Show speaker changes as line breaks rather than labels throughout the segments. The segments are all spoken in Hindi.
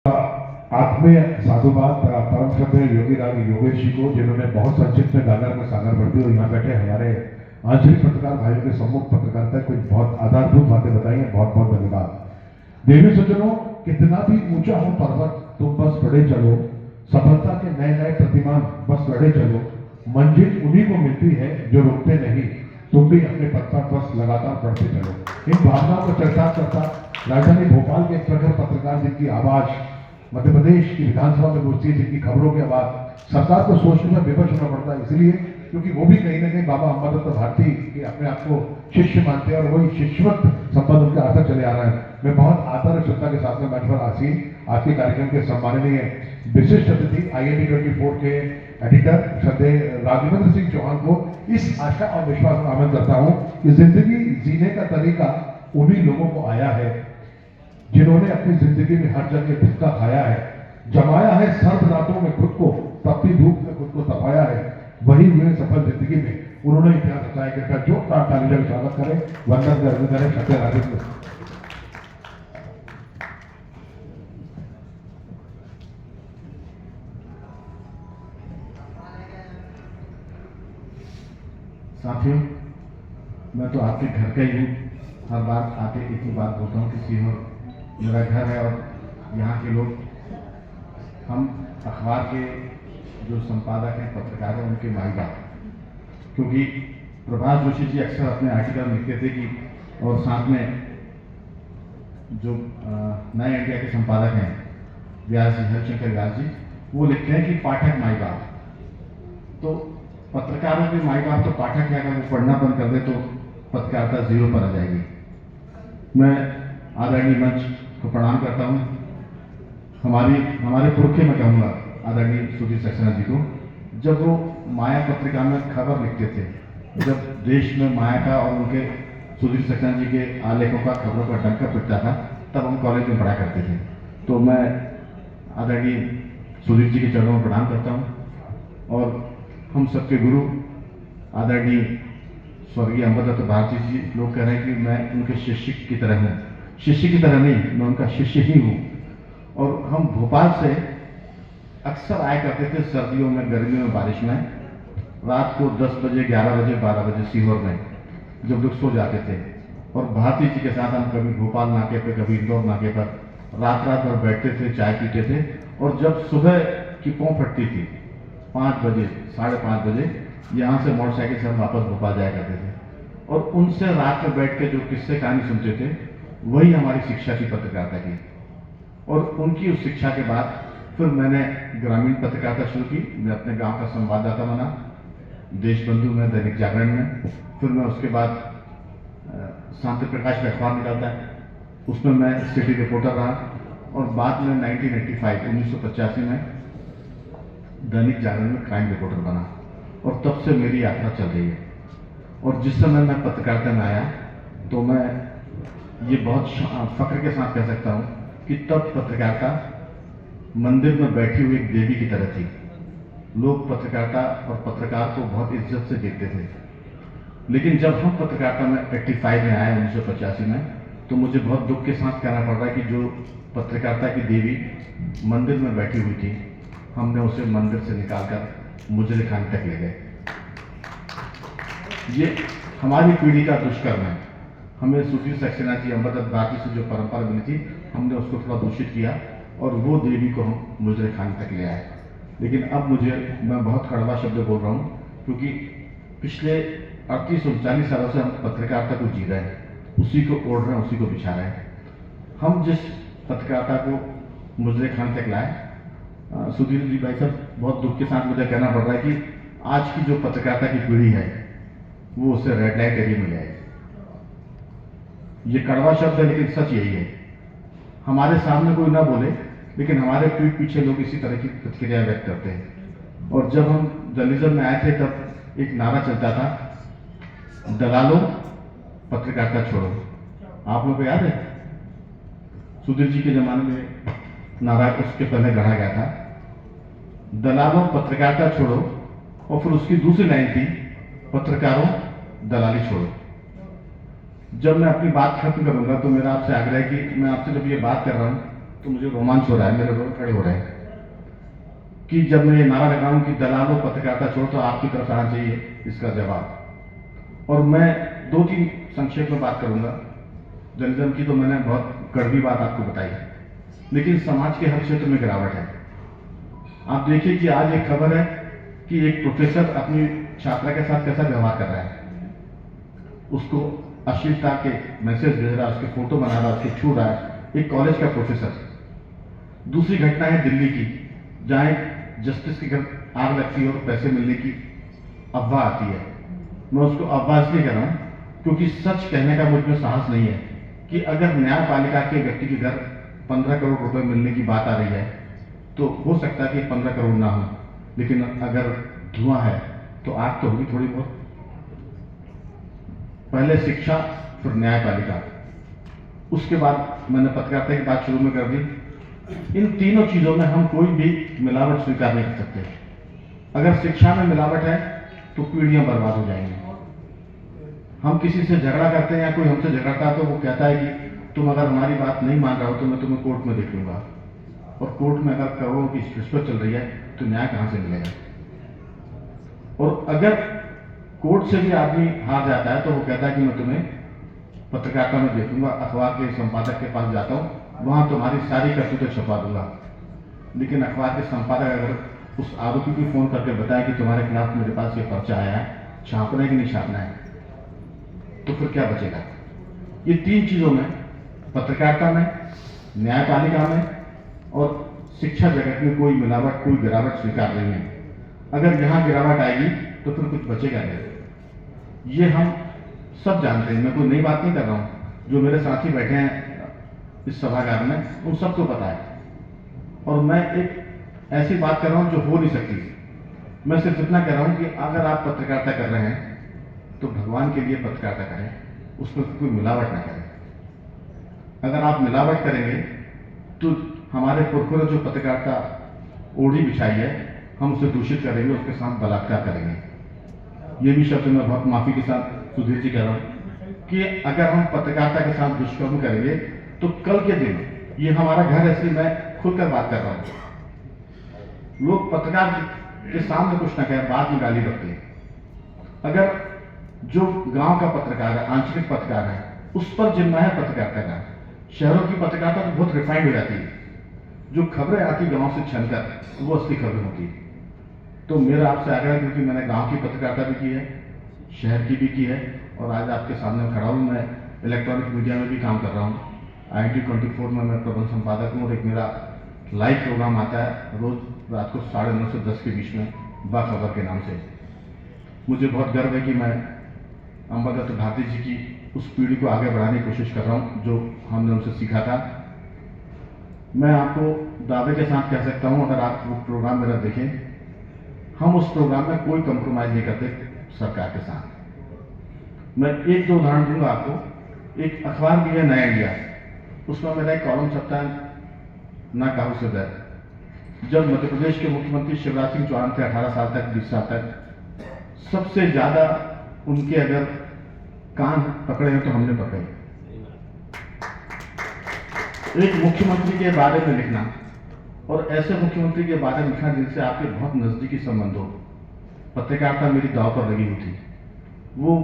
आत्मीय साधुवाद परम श्रद्धेय योगी राग योगेश जी को, जिन्होंने बहुत संक्षिप्त में गागर में सागर भरती और यहाँ बैठे हमारे आंचलिक पत्रकार भाइयों के सम्मुख पत्रकारिता कुछ बहुत आधारभूत बातें बताई हैं। बहुत बहुत धन्यवाद। देवी सज्जनों, कितना भी ऊंचा हो पर्वत, तुम बस बढ़े चलो, सफलता के नए नए प्रतिमान बस लड़े चलो, मंजिल उन्हीं को मिलती है जो रुकते नहीं, तुम भी अपने पथ पर बस लगातार बढ़ते चलो। इन भावनाओं को चर्चा करता राजधानी भोपाल के एक प्रखर पत्रकार, जिनकी आवाज मध्य प्रदेश की विधानसभा में गूंजती है, जिनकी खबरों के बाद सरकार को सोचने में विवश होना पड़ता है, इसलिए क्योंकि वो भी कहीं ना कहीं बाबा अम्बादत्त भारती के अपने आप को शिष्य मानते हैं और वही शिष्यवत संबंध उनके आधा चले आ रहा है। मैं बहुत आदर और श्रद्धा के साथ में मंच पर आसीन आज के कार्यक्रम के सम्माननीय विशिष्ट अतिथि IND 24 के एडिटर श्रद्धेय राघवेंद्र सिंह चौहान को इस आशा और विश्वास में आमंत्रित करता हूं कि जिंदगी जीने का तरीका उन्हीं लोगों को आया है जिन्होंने अपनी जिंदगी में हर जगह धक्का खाया है, जमाया है सर्द रातों में खुद को, तपती धूप में खुद को तपाया है, वही हुए सफल जिंदगी में उन्होंने इतिहास रचाया। कृपया जो ताली से स्वागत करें, वंदन करें श्रद्धेय राघवेंद्र।
साथियों, मैं तो आपके घर का ही हूँ। हर बार आके एक ही बात बोलता हूँ कि सीहोर मेरा घर है और यहाँ के लोग, हम अखबार के जो संपादक हैं, पत्रकार हैं, उनके माई बाप। क्योंकि प्रभात जोशी जी अक्सर अपने आर्टिकल लिखते थे कि, और साथ में जो नए इंडिया के संपादक हैं व्यास जी, हरिशंकर व्यास जी, वो लिखते हैं कि पाठक माई बाप। तो पत्रकारों के माई बाप तो पाठक है, अगर वो पढ़ना बंद कर दे तो पत्रकारिता जीरो पर आ जाएगी। मैं आदरणीय मंच को प्रणाम करता हूँ। हमारे पुरखे में कहूँगा आदरणीय सुधीर सक्सेना जी को, जब वो माया पत्रिका में खबर लिखते थे, जब देश में माया का और उनके सुधीर सक्सेना जी के आलेखों का, खबरों का डंका पिटता था, तब हम कॉलेज में पढ़ा करते थे। तो मैं आदरणीय सुधीर जी के चरणों में प्रणाम करता हूँ और हम सबके गुरु आदरणीय स्वर्गीय अम्बादत्त भारती जी लोग कह रहे हैं कि मैं उनके शिष्य की तरह हूँ। शिष्य की तरह नहीं, मैं उनका शिष्य ही हूँ। और हम भोपाल से अक्सर आया करते थे सर्दियों में, गर्मियों में, बारिश में, रात को 10 बजे, 11 बजे, 12 बजे सीहोर में जब लोग सो जाते थे। और भारती जी के साथ हम कभी भोपाल नाके पे, कभी इंदौर नाके पर रात भर बैठते थे, चाय पीते थे। और जब सुबह की पौं फटती थी 5 बजे, 5:30 बजे, यहाँ से मोटरसाइकिल से हम वापस भोपाल जाया करते थे और उनसे रात में बैठ के जो किस्से कहानी सुनते थे, वही हमारी शिक्षा की पत्रकारिता की। और उनकी उस शिक्षा के बाद फिर मैंने ग्रामीण पत्रकारिता शुरू की। मैं अपने गांव का संवाददाता बना, देशबंधु में, दैनिक जागरण में। फिर मैं उसके बाद शांति प्रकाश का अखबार निकलता है, उसमें मैं सिटी रिपोर्टर रहा। और बाद में 1985 में दैनिक जागरण में क्राइम रिपोर्टर बना और तब से मेरी यात्रा चल रही है। और जिस समय मैं पत्रकारिता में आया तो मैं ये बहुत फख्र के साथ कह सकता हूँ कि तब पत्रकारिता मंदिर में बैठी हुई एक देवी की तरह थी। लोग पत्रकारिता और पत्रकार को बहुत इज्जत से देखते थे। लेकिन जब हम पत्रकारिता में 85 में आए, 1985 में, तो मुझे बहुत दुख के साथ कहना पड़ रहा है कि जो पत्रकारिता की देवी मंदिर में बैठी हुई थी, हमने उसे मंदिर से निकालकर मुजरे खाने तक ले गए। ये हमारी पीढ़ी का दुष्कर्म है। हमें सुधीर सक्सेना जी, अम्बादत्त भारती से जो परंपरा मिली थी, हमने उसको थोड़ा दूषित किया और वो देवी को हम मुजरे खाने तक ले आए। लेकिन अब मैं बहुत कड़वा शब्द बोल रहा हूँ, क्योंकि पिछले 38-39 सालों से हम पत्रकारिता को जी रहे हैं, उसी को ओढ़ रहे हैं, उसी को बिछा रहे हैं। हम जिस पत्रकारिता को मुजरे खाने तक लाए, सुधीर जी भाई साहब, बहुत दुख के साथ मुझे कहना पड़ रहा है कि आज की जो पत्रकारिता की पीढ़ी है वो उसे रेड लाइट एरिया में जाएगी। ये कड़वा शब्द है लेकिन सच यही है। हमारे सामने कोई ना बोले, लेकिन हमारे पीठ पीछे लोग इसी तरह की प्रतिक्रिया व्यक्त करते हैं। और जब हम जर्नलिज्म में आए थे तब एक नारा चलता था, दलालों पत्रकारिता छोड़ो। आप लोग को याद है? सुधीर जी के जमाने में नारा उसके पहले गढ़ा गया था, दलालों पत्रकारिता छोड़ो। और फिर उसकी दूसरी लाइन थी, पत्रकारों दलाली छोड़ो। जब मैं अपनी बात खत्म करूंगा तो मेरा आपसे आग्रह है कि मैं आपसे जब ये बात कर रहा हूं तो मुझे रोमांच हो रहा है, मेरे रोए खड़े हो रहे हैं कि जब मैं ये नारा लगाऊं कि दलालों पत्रकारिता छोड़ तो आपकी तरफ आना चाहिए इसका जवाब। और मैं 2-3 संक्षेप में बात करूंगा। जर्नलिज्म की तो मैंने बहुत कड़वी बात आपको बताई है, लेकिन समाज के हर क्षेत्र में गिरावट है। आप देखिए कि आज एक खबर है कि एक प्रोफेसर अपनी छात्रा के साथ कैसा व्यवहार कर रहा है, उसको अश्लीलता के मैसेज भेज रहा है, उसके फोटो बना रहा है, उसको छू रहा है, एक कॉलेज का प्रोफेसर। दूसरी घटना है दिल्ली की, जहां एक जस्टिस के घर आग लगती है और पैसे मिलने की अफवाह आती है। मैं उसको अफवाह इसलिए कह रहा हूं क्योंकि सच कहने का मुझ में साहस नहीं है कि अगर न्यायपालिका के व्यक्ति के घर 15 करोड़ रुपए मिलने की बात आ रही है तो हो सकता है कि 15 करोड़ ना हो, लेकिन अगर धुआं है तो आग तो होगी थोड़ी बहुत। पहले शिक्षा, फिर न्यायपालिका, उसके बाद मैंने पत्रकारिता की बात शुरू में कर दी। इन तीनों चीजों में हम कोई भी मिलावट स्वीकार नहीं कर सकते। अगर शिक्षा में मिलावट है तो पीढ़ियां बर्बाद हो जाएंगी। हम किसी से झगड़ा करते हैं या कोई हमसे झगड़ता है तो वो कहता है कि तुम अगर हमारी बात नहीं मान रहे हो तो मैं तुम्हें कोर्ट में देख लूंगा। और कोर्ट में अगर करोड़ों की रिश्वत चल रही है तो न्याय कहां से मिलेगा? और अगर कोर्ट से भी आदमी हार जाता है तो वो कहता है कि मैं तुम्हें पत्रकारिता में देखूंगा, अखबार के संपादक के पास जाता हूं, वहां तुम्हारी सारी करतूतें छुपा दूंगा। लेकिन अखबार के संपादक अगर उस आरोपी को फोन करके बताए कि तुम्हारे खिलाफ मेरे पास ये पर्चा आया है, छापना है कि नहीं छापना है, तो फिर क्या बचेगा? ये तीन चीजों में, पत्रकारिता में, न्यायपालिका में और शिक्षा जगत में कोई मिलावट, कोई गिरावट स्वीकार नहीं है। अगर यहां गिरावट आएगी तो फिर कुछ बचेगा नहीं। ये हम सब जानते हैं, मैं कोई नई बात नहीं कर रहा हूं। जो मेरे साथी बैठे हैं इस सभागार में उन सबको पता है। और मैं एक ऐसी बात कर रहा हूं जो हो नहीं सकती। मैं सिर्फ इतना कह रहा हूं कि अगर आप पत्रकारिता कर रहे हैं तो भगवान के लिए पत्रकारिता करें, उसमें कोई मिलावट ना करें। अगर आप मिलावट करेंगे तो हमारे पुरखों ने जो पत्रकारिता ओढ़ी बिछाई है, हम उसे दूषित करेंगे, उसके साथ बलात्कार करेंगे। ये भी शब्द मैं बहुत माफी के साथ सुधीर जी कह रहा हूं कि अगर हम पत्रकारिता के साथ दुष्कर्म करेंगे तो कल के दिन ये हमारा घर, ऐसे मैं खुलकर बात कर रहा हूं, लोग पत्रकार के सामने कुछ ना कहें, बाद में गाली बकते हैं। अगर जो गांव का पत्रकार है, आंचलिक पत्रकार है, उस पर जिम्मा है पत्रकारिता का। शहरों की पत्रकारिता तो बहुत रिफाइंड हो जाती है, जो खबरें आती गांव से छनकर वो असली खबरें होती है। तो मेरा आपसे आग्रह, क्योंकि मैंने गांव की पत्रकारिता भी की है, शहर की भी की है, और आज आपके सामने खड़ा हूं। मैं इलेक्ट्रॉनिक मीडिया में भी काम कर रहा हूं। IIT24 में मैं प्रबंध संपादक हूं और एक मेरा लाइव प्रोग्राम आता है रोज रात को 9:30 से 10 के बीच में, बाखबर के नाम से। मुझे बहुत गर्व है कि मैं अम्बादत्त भारती जी की उस पीढ़ी को आगे बढ़ाने की कोशिश कर रहा हूं जो हमने उनसे सीखा था। मैं आपको दावे के साथ कह सकता हूं, अगर आप वो प्रोग्राम मेरा देखें, हम उस प्रोग्राम में कोई कंप्रोमाइज नहीं करते सरकार के साथ। मैं 1-2 उदाहरण दूंगा आपको। एक अखबार भी है नया इंडिया, उसमें मेरा एक कॉलम छपता है, ना काहू से डर। जब मध्य प्रदेश के मुख्यमंत्री शिवराज सिंह चौहान थे 18 साल तक, 20 साल तक, सबसे ज्यादा उनके अगर कान पकड़े हैं तो हमने पकड़े। एक मुख्यमंत्री के बारे में लिखना, और ऐसे मुख्यमंत्री के बारे में लिखना जिनसे आपके बहुत नजदीकी संबंध हो। पत्रकारिता मेरी दांव पर लगी हुई थी। वो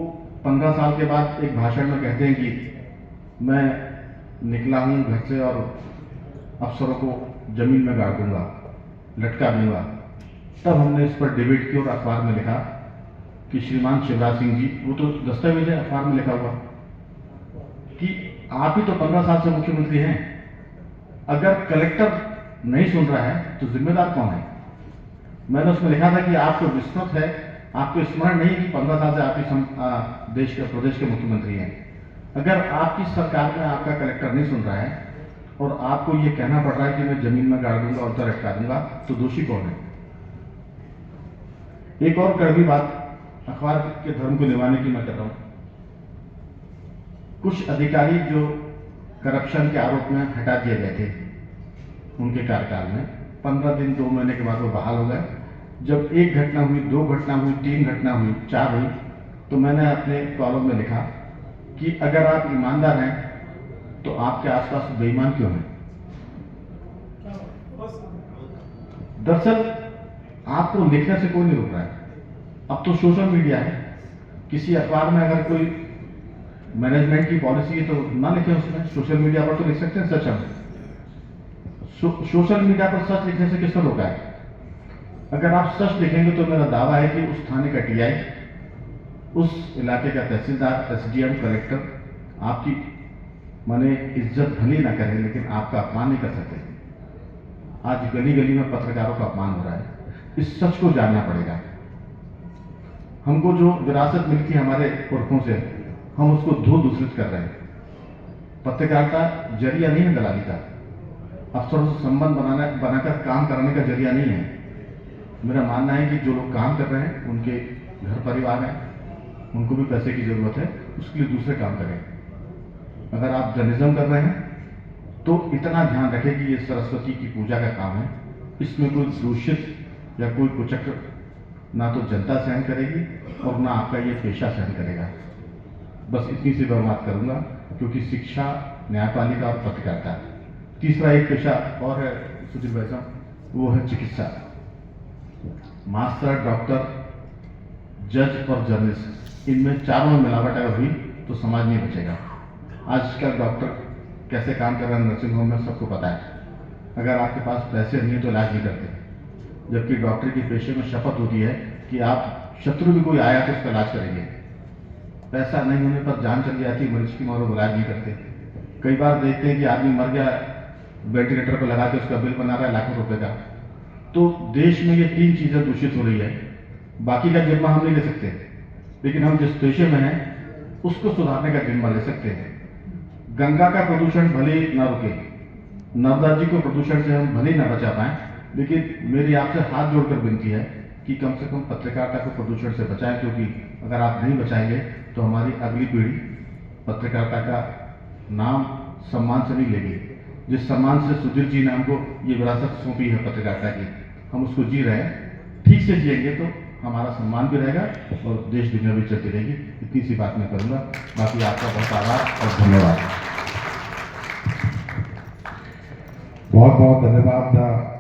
15 साल के बाद एक भाषण में कहते हैं कि मैं निकला हूं घर से और अफसरों को जमीन में गाड़ दूंगा, लटका दूंगा। तब हमने इस पर डिबेट की और अखबार में लिखा कि श्रीमान शिवराज सिंह जी, वो तो दस्तावेज है अखबार में लिखा हुआ, कि आप ही तो 15 साल से मुख्यमंत्री हैं। अगर कलेक्टर नहीं सुन रहा है तो जिम्मेदार कौन है? मैंने उसमें लिखा था कि आपको विस्मृत है, आपको स्मरण नहीं कि 15 साल से आप ही देश के प्रदेश के मुख्यमंत्री हैं। अगर आपकी सरकार में आपका कलेक्टर नहीं सुन रहा है और आपको ये कहना पड़ रहा है कि मैं जमीन में गाड़ दूंगा और लटका दूंगा, तो दोषी कौन है? एक और कड़वी बात अखबार के धर्म को निभाने की मैं कर रहा हूं। कुछ अधिकारी जो करप्शन के आरोप में हटा दिए गए थे उनके कार्यकाल में, 15 दिन 2 महीने के बाद वो बहाल हो गए। जब 1 घटना हुई, 2 घटना हुई, 3 घटना हुई, 4 हुई, तो मैंने अपने कॉलम में लिखा कि अगर आप ईमानदार हैं तो आपके आसपास बेईमान क्यों हैं? दरअसल आपको लिखने से कोई नहीं रोक रहा है। अब तो सोशल मीडिया है, किसी अखबार में अगर कोई मैनेजमेंट की पॉलिसी है तो ना लिखें उसमें, सोशल मीडिया पर तो लिख सकते हैं सच हम। सोशल मीडिया पर सच लिखने से किसने रोका है? अगर आप सच लिखेंगे तो मेरा दावा है कि उस थाने का टीआई, उस इलाके का तहसीलदार, एसडीएम, कलेक्टर आपकी माने इज्जत भली ना करें लेकिन आपका अपमान नहीं कर सकते। आज गली गली में पत्रकारों का अपमान हो रहा है, इस सच को जानना पड़ेगा। हमको जो विरासत मिलती है हमारे पुरखों से, हम उसको धूल दूषित कर रहे हैं। पत्रकारिता जरिया नहीं है दलाली का, अफसरों से संबंध बनाकर काम कराने का जरिया नहीं है। मेरा मानना है कि जो लोग काम कर रहे हैं उनके घर परिवार हैं, उनको भी पैसे की जरूरत है, उसके लिए दूसरे काम करें। अगर आप जर्नलिज्म कर रहे हैं तो इतना ध्यान रखें कि ये सरस्वती की पूजा का काम है, इसमें कोई दूषित या कोई कुचक्र ना तो जनता सहन करेगी और ना आपका ये पेशा सहन करेगा। बस इतनी सी मैं बात करूंगा, क्योंकि शिक्षा, न्यायपालिका और पत्रकारिता, तीसरा एक पेशा और है सुधीर भाई साहब, वो है चिकित्सा। मास्टर, डॉक्टर, जज और जर्नलिस्ट, इनमें चारों में मिलावट अगर हुई तो समाज नहीं बचेगा। आजकल डॉक्टर कैसे काम कर रहे हैं नर्सिंग होम में सबको पता है। अगर आपके पास पैसे नहीं है तो इलाज नहीं करते, जबकि डॉक्टर के पेशे में शपथ होती है कि आप शत्रु भी कोई आया तो उसका इलाज करेंगे। पैसा नहीं होने पर जान चली जाती है, मरीज की मौत, इलाज नहीं करते। कई बार देखते हैं कि आदमी मर गया, वेंटिलेटर पर लगा के उसका बिल बना रहा है लाखों रुपए का। तो देश में ये तीन चीजें दूषित हो रही है। बाकी का जिम्मा हम नहीं ले सकते, लेकिन हम जिस पेशे में हैं उसको सुधारने का जिम्मा ले सकते हैं। गंगा का प्रदूषण भले ना रुके, नर्मदा जी को प्रदूषण से हम भले ना बचा पाए, लेकिन मेरी आपसे हाथ जोड़कर विनती है कि कम से कम पत्रकारिता को प्रदूषण से बचाएं, क्योंकि अगर आप नहीं बचाएंगे तो हमारी अगली पीढ़ी पत्रकारिता का नाम सम्मान से नहीं लेगी। जिस सम्मान से सुधीर जी ने हमको ये विरासत सौंपी है पत्रकारिता की, हम उसको जी रहे हैं। ठीक से जिएंगे तो हमारा सम्मान भी रहेगा और देश दुनिया भी चलती रहेगी। इतनी सी बात मैं करूंगा। बाकी आपका बहुत आभार और धन्यवाद।
बहुत बहुत धन्यवाद।